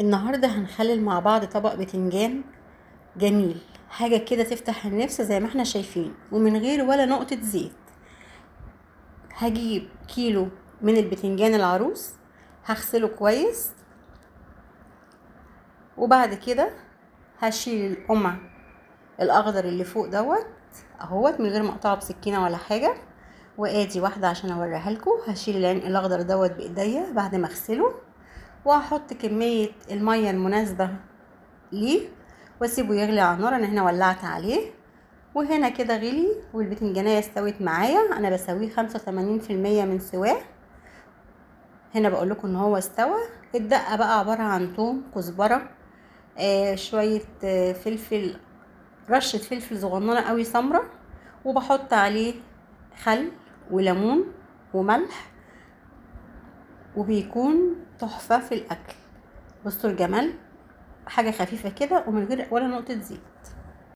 النهاردة هنخلل مع بعض طبق بتنجان جميل، حاجة كده تفتح النفس زي ما احنا شايفين، ومن غير ولا نقطة زيت. هجيب كيلو من البتنجان العروس، هغسله كويس، وبعد كده هشيل القمع الاخضر اللي فوق دوت اهوت من غير ما اقطعه بسكينة ولا حاجة. وادي واحدة عشان اوريها لكم. هشيل العين الاخضر دوت بايديا بعد ما اغسله، وهحط كمية المية المناسبة ليه، واسيبه يغلي على النار. انا هنا ولعت عليه، وهنا كده غلي والبتنجانية استوت معايا. انا بسويه 85% من سواه. هنا بقول لكم ان هو استوى. الدقة بقى عبارة عن توم، كزبرة، شوية فلفل، رشة فلفل صغننة قوي سمرة، وبحط عليه خل وليمون وملح، وبيكون تحفة في الاكل. بصوا الجمال، حاجة خفيفة كده ومن غير ولا نقطة زيت.